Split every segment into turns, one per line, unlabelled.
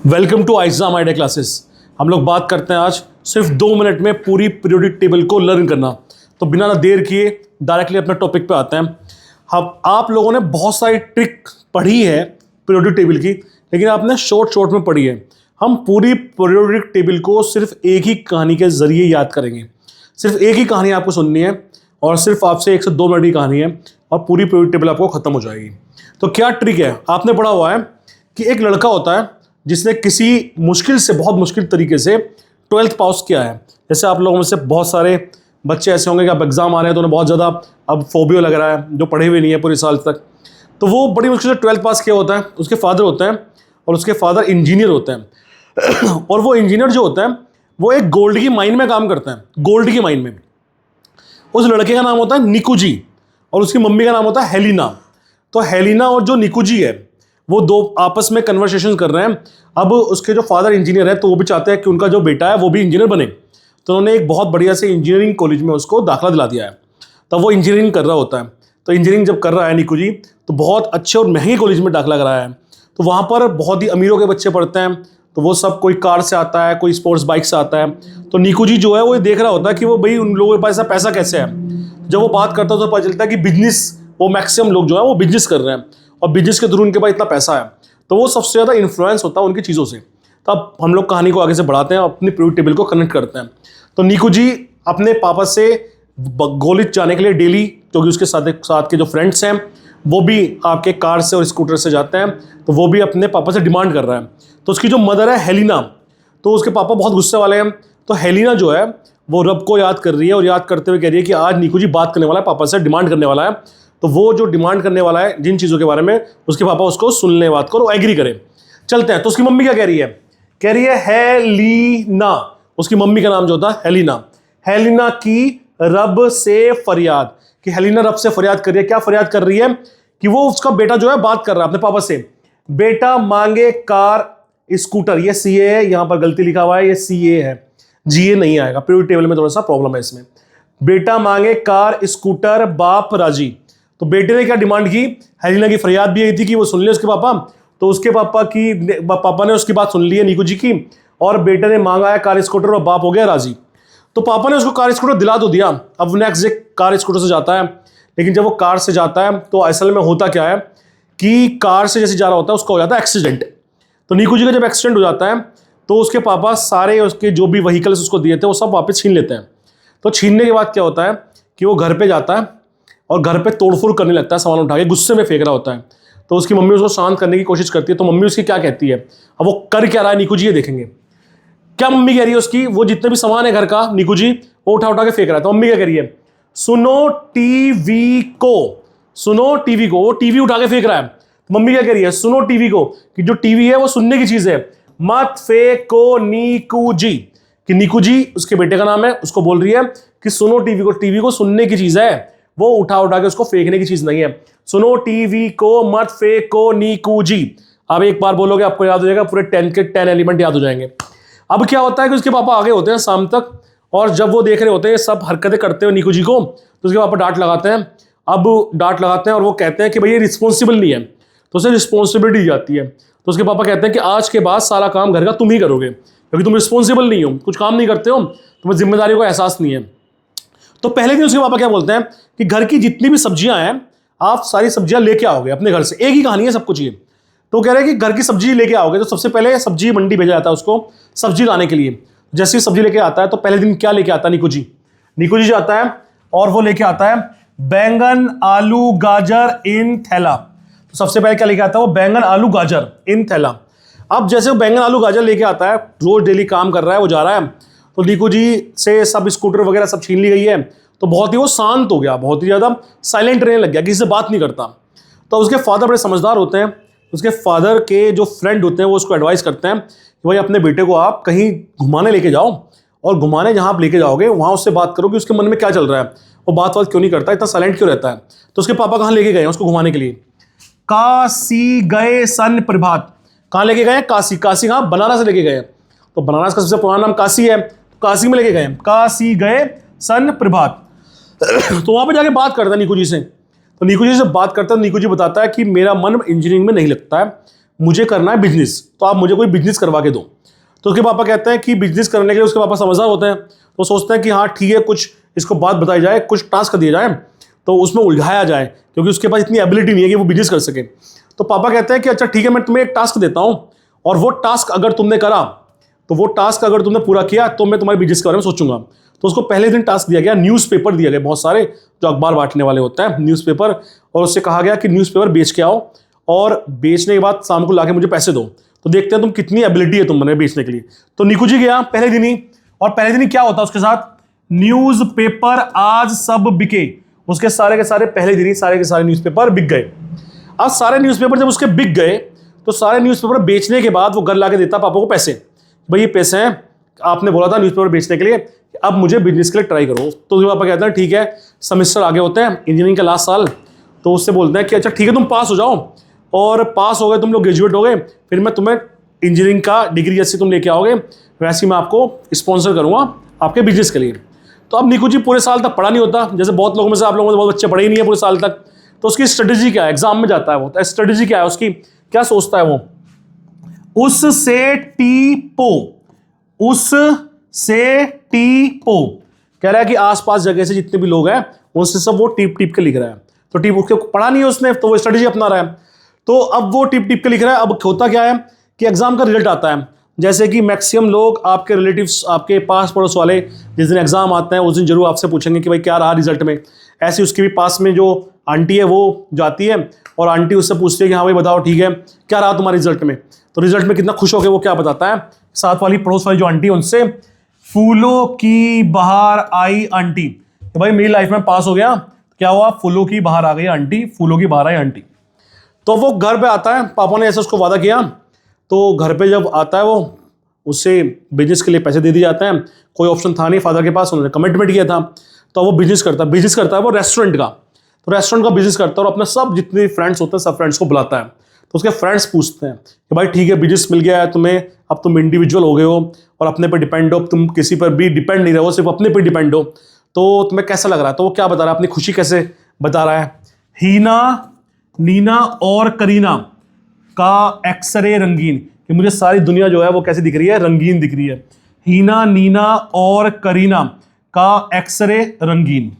Welcome to exam idea classes. हम लोग बात करते हैं आज सिर्फ 2 मिनट में पूरी पीरियोडिक टेबल को लर्न करना। तो बिना देर किए डायरेक्टली अपने टॉपिक पे आते हैं। हम आप लोगों ने बहुत सारी ट्रिक पढ़ी है पीरियोडिक टेबल की, लेकिन आपने शॉर्ट में पढ़ी है। हम पूरी पीरियोडिक टेबल को सिर्फ एक ही कहानी के जरिए याद करेंगे। सिर्फ एक ही कहानी आपको सुननी है और सिर्फ आपसे 1 से 2 मिनट की कहानी है और पूरी पीरियोडिक टेबल आपको खत्म हो जाएगी। तो क्या ट्रिक है? आपने पढ़ा हुआ है कि एक लड़का होता है जिसने किसी मुश्किल से बहुत मुश्किल तरीके से 12th पास किया है। जैसे आप लोगों में से बहुत सारे बच्चे ऐसे होंगे कि अब एग्जाम आ रहे हैं तो उन्हें बहुत ज़्यादा अब फोबियो लग रहा है, जो पढ़े हुए नहीं है पूरे साल तक। तो वो बड़ी मुश्किल से 12th पास किया होता है। उसके फादर होते हैं और उसके फादर इंजीनियर होते हैं और वो इंजीनियर जो होता है वो एक गोल्ड की माइन में काम करते हैं। गोल्ड की माइन में उस लड़के का नाम होता है निकू जी और उसकी मम्मी का नाम होता है हेलिना। तो हेलिना और जो निकू जी है वो दो आपस में कन्वर्सेशन कर रहे हैं। अब उसके जो फादर इंजीनियर है तो वो भी चाहते हैं कि उनका जो बेटा है वो भी इंजीनियर बने। तो उन्होंने एक बहुत बढ़िया से इंजीनियरिंग कॉलेज में उसको दाखिला दिला दिया है। तब वो इंजीनियरिंग कर रहा होता है। तो इंजीनियरिंग जब कर रहा है निकू जी तो बहुत अच्छे और महंगे कॉलेज में दाखिला कराया है। तो वहाँ पर बहुत ही अमीरों के बच्चे पढ़ते हैं। तो वो सब कोई कार से आता है, कोई स्पोर्ट्स बाइक से आता है। तो निकू जी जो है वो देख रहा होता है कि वो भाई उन लोगों के पास ऐसा पैसा कैसे है। जब वो बात करता है तो पता चलता है कि बिजनेस, वो मैक्सिमम लोग जो है वो बिजनेस कर रहे हैं और बिजनेस के थ्रू उनके पास इतना पैसा है। तो वो सबसे ज़्यादा इन्फ्लुएंस होता है उनकी चीज़ों से। तो अब हम लोग कहानी को आगे से बढ़ाते हैं, अपनी पीरियोडिक टेबल को कनेक्ट करते हैं। तो निकू जी अपने पापा से कॉलेज जाने के लिए डेली, क्योंकि उसके साथ के जो फ्रेंड्स हैं वो भी आपके कार से और स्कूटर से जाते हैं, तो वो भी अपने पापा से डिमांड कर रहा है। तो उसकी जो मदर है हेलिना, तो उसके पापा बहुत गुस्से वाले हैं। तो हेलिना जो है वो रब को याद कर रही है और याद करते हुए कह रही है कि आज निकू जी बात करने वाला है, पापा से डिमांड करने वाला है। तो वो जो डिमांड करने वाला है जिन चीज़ों के बारे में, उसके पापा उसको सुनने बात को एग्री करें। चलते हैं। तो उसकी मम्मी क्या कह रही है? कह रही है हेलिना, उसकी मम्मी का नाम जो होता है हेलिना, हेलिना की रब से फरियाद, कि हेलिना रब से फरियाद कर रही है। क्या फरियाद कर रही है? कि वो उसका बेटा जो है बात कर रहा है अपने पापा से, बेटा मांगे कार स्कूटर। ये सीए है, यहां पर गलती लिखा हुआ है, ये सीए है, जीए नहीं आएगा। पीरियोडिक टेबल में थोड़ा सा प्रॉब्लम है इसमें। बेटा मांगे कार स्कूटर, बाप राजी। तो बेटे ने क्या डिमांड की? हेलिना की फरियाद भी यही थी कि वो सुन ले उसके पापा। तो उसके पापा ने उसकी बात सुन ली है निकू जी की, और बेटे ने मांगा है कार स्कूटर और बाप हो गया राजी। तो पापा ने उसको कार स्कूटर दिला तो दिया। अब नेक्स्ट डे कार स्कूटर से जाता है, लेकिन जब वो कार से जाता है तो असल में होता क्या है कि कार से जैसे जा रहा होता है उसका हो जाता है एक्सीडेंट। तो निकू जी का जब एक्सीडेंट हो जाता है तो उसके पापा सारे उसके जो भी व्हीकल्स उसको दिए थे वो सब वापस छीन लेते हैं। तो छीनने के बाद क्या होता है कि वो घर पे जाता है और घर पे तोड़फोड़ करने लगता है, सामान उठा के गुस्से में फेंक रहा होता है। तो उसकी मम्मी उसको शांत करने की कोशिश करती है। तो मम्मी उसकी क्या कहती है? अब वो कर क्या रहा है निकू जी ये देखेंगे। क्या मम्मी कह रही है उसकी? वो जितने भी सामान है घर का निकू जी वो उठा के फेंक रहा है। तो मम्मी क्या कह रही है? सुनो टीवी को, सुनो टीवी को। वो टीवी उठा के फेंक रहा है। तो मम्मी क्या कह रही है? सुनो टीवी को, कि जो टीवी है वो सुनने की चीज है, मत फेंको निकू जी। कि निकू जी उसके बेटे का नाम है, उसको बोल रही है कि सुनो टीवी को सुनने की चीज है, वो उठा के उसको फेंकने की चीज नहीं है। सुनो टीवी को, मत फेंको निकू जी। अब एक बार बोलोगे आपको याद हो जाएगा, पूरे 10 के 10 एलिमेंट याद हो जाएंगे। अब क्या होता है कि उसके पापा आगे होते हैं शाम तक, और जब वो देख रहे होते हैं सब हरकतें करते हुए निकू जी को, तो उसके पापा डांट लगाते हैं। अब डांट लगाते हैं और वो कहते हैं कि भाई ये रिस्पॉन्सिबल नहीं है, तो उसे रिस्पॉन्सिबिलिटी दी जाती है। तो उसके पापा कहते हैं कि आज के बाद सारा काम घर का तुम ही करोगे, क्योंकि तुम रिस्पॉन्सिबल नहीं हो, कुछ काम नहीं करते हो, तुम्हें जिम्मेदारी का एहसास नहीं है। तो पहले दिन उसके पापा क्या बोलते हैं कि घर की जितनी भी सब्जियां हैं आप सारी सब्जियां लेके आओगे अपने घर से। एक ही कहानी है सब कुछ ये। तो कह रहे हैं कि घर की सब्जी लेके आओगे। तो सबसे पहले सब्जी मंडी भेजा जाता है उसको सब्जी लाने के लिए। जैसे ही सब्जी लेके आता है तो पहले दिन क्या लेके आता है निकू जी? निकू जी जाता है और वो लेके आता है बैंगन आलू गाजर इन थैला। तो सबसे पहले क्या लेके आता है वो? बैंगन आलू गाजर इन थैला। अब जैसे वो बैंगन आलू गाजर लेके आता है, रोज डेली काम कर रहा है, वो जा रहा है, तो निकू जी से सब स्कूटर वगैरह सब छीन ली गई है। तो बहुत ही वो शांत हो गया, बहुत ही ज़्यादा साइलेंट रहने लग गया, किसी से बात नहीं करता। तो उसके फादर बड़े समझदार होते हैं। उसके फादर के जो फ्रेंड होते हैं वो उसको एडवाइस करते हैं कि भाई अपने बेटे को आप कहीं घुमाने लेके जाओ, और घुमाने जहाँ आप लेके जाओगे वहाँ उससे बात करो कि उसके मन में क्या चल रहा है, वो बात क्यों नहीं करता, इतना साइलेंट क्यों रहता है। तो उसके पापा कहाँ लेके गए उसको घुमाने के लिए? काशी गए सन प्रभात। कहाँ लेके गए? काशी। काशी कहाँ? बनारस लेके गए। तो बनारस का सबसे पुराना नाम काशी है, तो काशी में लेके गए। काशी गए सन प्रभात। तो वहां पे जाके बात करता है निकू जी से। तो निकू जी से बात करता है, निकू जी बताता है कि मेरा मन इंजीनियरिंग में नहीं लगता है, मुझे करना है बिजनेस, तो आप मुझे कोई बिजनेस करवा के दो। तो उसके पापा कहते हैं कि बिजनेस करने के लिए उसके पापा समझदार होते हैं, तो सोचते हैं कि हाँ ठीक है, कुछ इसको बात बताई जाए, कुछ टास्क दिया जाए तो उसमें उलझाया जाए, क्योंकि उसके पास इतनी एबिलिटी नहीं है कि वो बिजनेस कर सके। तो पापा कहते हैं कि अच्छा ठीक है, मैं तुम्हें एक टास्क देता हूँ, और वो टास्क अगर तुमने करा, तो वो टास्क अगर तुमने पूरा किया तो मैं तुम्हारे बिजनेस के बारे में सोचूंगा। तो उसको पहले दिन टास्क दिया गया, न्यूज़पेपर दिया गया, बहुत सारे जो अखबार बांटने वाले होते हैं न्यूज़पेपर, और उससे कहा गया कि न्यूज़पेपर बेच के आओ, और बेचने के बाद शाम को लाके मुझे पैसे दो, तो देखते हैं तुम कितनी एबिलिटी है तुमने बेचने के लिए। तो निकू जी गया पहले दिन ही, और पहले दिन ही क्या होता है उसके साथ, न्यूज़पेपर आज सब बिके। उसके सारे के सारे पहले दिन ही सारे के सारे न्यूज़पेपर बिक गए। अब सारे न्यूज़पेपर जब उसके बिक गए, तो सारे न्यूज़पेपर बेचने के बाद वो घर लाके देता पापा को पैसे, भाई ये पैसे हैं, आपने बोला था न्यूज़पेपर बेचने के लिए, अब मुझे बिजनेस के लिए ट्राई करो। तो उसके पापा कहते हैं ठीक है, सेमेस्टर आगे होते हैं, इंजीनियरिंग का लास्ट साल, तो उससे बोलते हैं कि अच्छा ठीक है तुम पास हो जाओ, और पास हो गए तुम लोग, ग्रेजुएट हो गए, फिर मैं तुम्हें इंजीनियरिंग का डिग्री जैसी तुम लेके आओगे वैसे मैं आपको स्पॉन्सर करूँगा आपके बिजनेस के लिए। तो अब निकू जी पूरे साल तक पढ़ा नहीं होता, जैसे बहुत लोगों में से आप लोगों में बहुत बच्चे पढ़े ही नहीं है पूरे साल तक। तो उसकी स्ट्रेटेजी क्या है, एग्जाम में जाता है वो, स्ट्रेटेजी क्या है उसकी, क्या सोचता है वो, उससे टीपो, उससे टीपो, कह रहा है कि आसपास जगह से जितने भी लोग हैं उनसे सब वो टीप टीप के लिख रहा है। तो टीप उसके पढ़ा नहीं है उसने, तो वो स्ट्रेटेजी अपना रहा है। तो अब वो टिप टिप के लिख रहा है। अब होता क्या है कि एग्जाम का रिजल्ट आता है, जैसे कि मैक्सिमम लोग आपके रिलेटिव्स, आपके पास पड़ोस वाले जिस दिन एग्जाम आते हैं उस दिन जरूर आपसे पूछेंगे कि भाई क्या रहा रिजल्ट में। ऐसे उसके भी पास में जो आंटी है वो जाती है, और आंटी उससे पूछती है कि हाँ भाई बताओ ठीक है क्या रहा तुम्हारे रिजल्ट में। तो रिजल्ट में कितना खुश हो गए वो क्या बताता है, साथ वाली पड़ोस वाली जो आंटी है उनसे, फूलों की बहार आई आंटी, तो भाई मेरी लाइफ में पास हो गया, क्या हुआ, फूलों की बहार आ गई आंटी, फूलों की बहार आई आंटी। तो वो घर पे आता है, पापा ने ऐसा उसको वादा किया, तो घर पे जब आता है वो, उससे बिजनेस के लिए पैसे दे दिए जाते हैं, कोई ऑप्शन था नहीं फादर के पास, उन्होंने कमिटमेंट किया था। तो वो बिजनेस करता है वो रेस्टोरेंट का, तो रेस्टोरेंट का बिजनेस करता है, और अपने सब जितने फ्रेंड्स होते हैं सब फ्रेंड्स को बुलाता है। तो उसके फ्रेंड्स पूछते हैं कि भाई ठीक है बिजनेस मिल गया है तुम्हें, अब तुम इंडिविजुअल हो गए हो और अपने पर डिपेंड हो, तुम किसी पर भी डिपेंड नहीं रहो, सिर्फ अपने पर डिपेंड हो, तो तुम्हें कैसा लग रहा है। तो वो क्या बता रहा है, अपनी खुशी कैसे बता रहा है, हीना, नीना और करीना का एक्सरे रंगीन, कि मुझे सारी दुनिया जो है वो कैसी दिख रही है, रंगीन दिख रही है। हीना, नीना और करीना का एक्सरे रंगीन।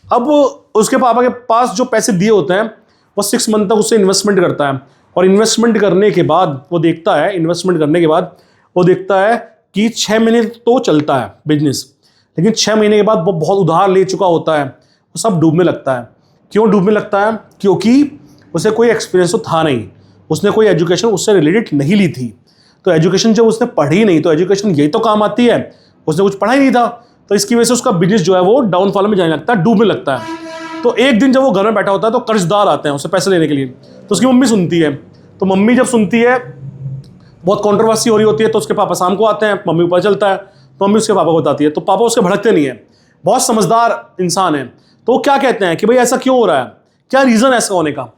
अब उसके पापा के पास जो पैसे दिए होते हैं वो 6 मंथ तक उससे इन्वेस्टमेंट करता है, और इन्वेस्टमेंट करने के बाद वो देखता है कि 6 महीने तो चलता है बिजनेस, लेकिन 6 महीने के बाद वो बहुत उधार ले चुका होता है, वो सब डूबने लगता है। क्यों डूबने लगता है, क्योंकि उसे कोई एक्सपीरियंस तो था नहीं, उसने कोई एजुकेशन उससे रिलेटेड नहीं ली थी। तो एजुकेशन जब उसने पढ़ी नहीं, तो एजुकेशन यही तो काम आती है, उसने कुछ पढ़ा ही नहीं था, तो इसकी वजह से उसका बिजनेस जो है वो डाउनफॉल में जाने लगता है, डूबने लगता है। तो एक दिन जब वो घर में बैठा होता है तो कर्जदार आते हैं उससे पैसे लेने के लिए, तो उसकी मम्मी सुनती है। तो मम्मी जब सुनती है, बहुत कॉन्ट्रोवर्सी हो रही होती है, तो उसके पापा शाम को आते हैं, मम्मी को पता चलता है, तो मम्मी उसके पापा को बताती है, तो पापा उसके भड़कते नहीं है, बहुत समझदार इंसान है। तो वो क्या कहते हैं कि भाई ऐसा क्यों हो रहा है, क्या रीज़न है ऐसा होने का।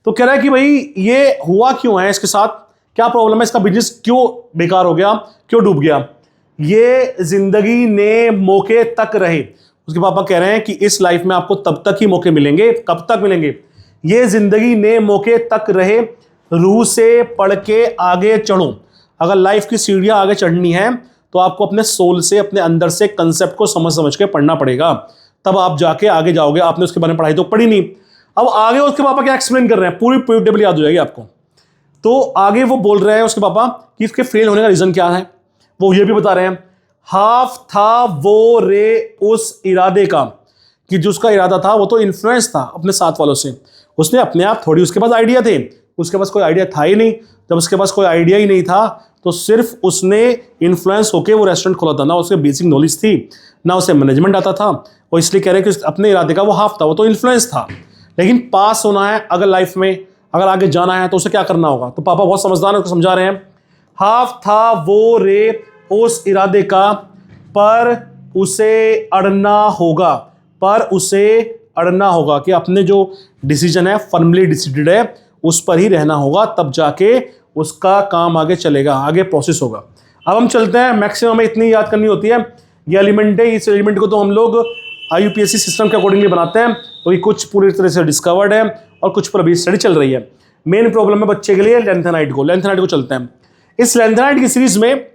तो कह रहा है कि भाई ये हुआ क्यों है, इसके साथ क्या प्रॉब्लम है, इसका बिजनेस क्यों बेकार हो गया, क्यों डूब गया। ये जिंदगी ने मौके तक रहे, उसके पापा कह रहे हैं कि इस लाइफ में आपको तब तक ही मौके मिलेंगे, कब तक मिलेंगे, ये जिंदगी ने मौके तक रहे, रूह से पढ़ के आगे चढ़ो। अगर लाइफ की सीढ़ियां आगे चढ़नी है तो आपको अपने सोल से, अपने अंदर से कंसेप्ट को समझ समझ के पढ़ना पड़ेगा, तब आप जाके आगे जाओगे। आपने उसके बारे में पढ़ाई तो पढ़ी नहीं। अब आगे उसके पापा क्या एक्सप्लेन कर रहे हैं, पूरी टेबल याद हो जाएगी आपको। तो आगे वो बोल रहे हैं उसके पापा कि इसके फेल होने का रीजन क्या है, वो ये भी बता रहे हैं, हाफ था वो रे उस इरादे का, कि जो उसका इरादा था वो तो इन्फ्लुएंस था अपने साथ वालों से, उसने अपने आप थोड़ी, उसके पास आइडिया थे, उसके पास कोई आइडिया था ही नहीं। जब उसके पास कोई आइडिया ही नहीं था तो सिर्फ उसने इन्फ्लुएंस होकर वो रेस्टोरेंट खोला था, ना उसके बेसिक नॉलेज थी, ना उसे मैनेजमेंट आता था, और इसलिए कह रहे हैं कि अपने इरादे का वो हाफ था, वो तो इन्फ्लुएंस था। लेकिन पास होना है अगर लाइफ में, अगर आगे जाना है तो उसे क्या करना होगा। तो पापा बहुत समझदार है, उसको समझा रहे हैं, हाफ था वो रे उस इरादे का, पर उसे अड़ना होगा, कि अपने जो डिसीजन है, फर्मली डिसाइडेड है, उस पर ही रहना होगा, तब जाके उसका काम आगे चलेगा, आगे प्रोसेस होगा। अब हम चलते हैं, मैक्सिमम हमें इतनी याद करनी होती है, ये एलिमेंट है, इस एलिमेंट को तो हम लोग IUPAC सिस्टम के अकॉर्डिंगली बनाते हैं, क्योंकि कुछ पूरी तरह से डिस्कवर्ड है और कुछ पर अभी स्टडी चल रही है। मेन प्रॉब्लम है बच्चे के लिए लेंथेनाइट को चलते हैं। इस लेंथेनाइट की सीरीज में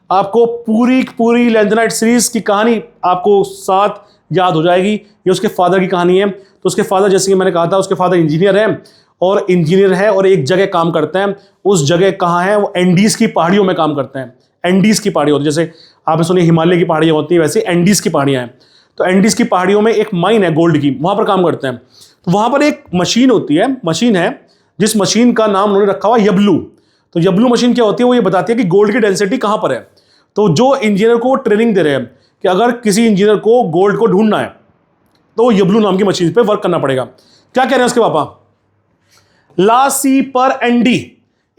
आपको पूरी लेंथेनाइट सीरीज की कहानी आपको साथ याद हो जाएगी। ये उसके फादर की कहानी है। तो उसके फादर, जैसे कि मैंने कहा था, उसके फादर इंजीनियर है और एक जगह काम करते हैं। उस जगह कहाँ है? वो एंडीज की पहाड़ियों में काम करते हैं। एंडीज की पहाड़ी होती है, जैसे आपने सुनी हिमालय की पहाड़ियाँ होती हैं, वैसे एंडीज की पहाड़ियाँ हैं। तो एंडीज की पहाड़ियों में एक माइन है गोल्ड की, वहाँ पर काम करते हैं। तो वहाँ पर एक मशीन है जिस मशीन का नाम उन्होंने रखा हुआ यबलू। तो यबलू मशीन क्या होती है? वो ये बताती है कि गोल्ड की डेंसिटी कहाँ पर है। तो जो इंजीनियर को ट्रेनिंग दे रहे हैं कि अगर किसी इंजीनियर को गोल्ड को ढूंढना है तो यबलू नाम की मशीन पे वर्क करना पड़ेगा। क्या कह रहे हैं उसके पापा? ला सी पर एनडी,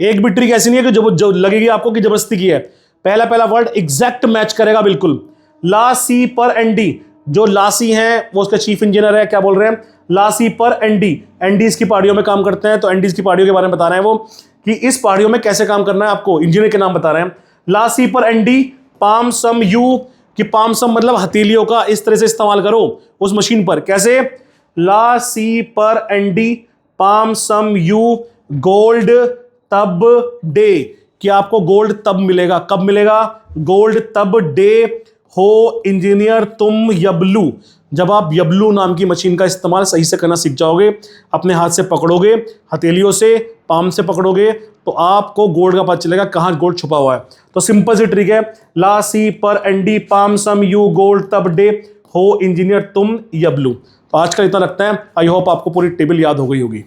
एक भी ट्रिक ऐसी नहीं है कि जो लगेगी आपको कि जबरदस्ती की है। पहला वर्ड एग्जैक्ट मैच करेगा बिल्कुल। ला सी पर एनडी, जो लासी हैं वो उसका चीफ इंजीनियर है। क्या बोल रहे हैं? लासी पर एनडी, एंडीज की पहाड़ियों में काम करते हैं। तो एंडीज की पहाड़ियों के बारे में बता रहे हैं वो कि इस पहाड़ियों में कैसे काम करना है आपको। इंजीनियर के नाम बता रहे हैं। लासी पर एनडी पाम सम यू, कि पाम सम मतलब हथेलियों का इस तरह से इस्तेमाल करो उस मशीन पर। कैसे? ला सी पर एनडी पाम सम यू गोल्ड तब डे, कि आपको गोल्ड तब मिलेगा। कब मिलेगा? गोल्ड तब डे हो इंजीनियर तुम यबलू, जब आप यबलू नाम की मशीन का इस्तेमाल सही से करना सीख जाओगे, अपने हाथ से पकड़ोगे, हथेलियों से, पाम से पकड़ोगे, तो आपको गोल्ड का पता चलेगा कहाँ गोल्ड छुपा हुआ है। तो सिंपल सी ट्रिक है, ला सी पर एनडी पाम सम यू गोल्ड तब डे हो इंजीनियर तुम यबलू। तो आज का इतना रखते हैं। आई होप आपको पूरी टेबल याद हो गई होगी।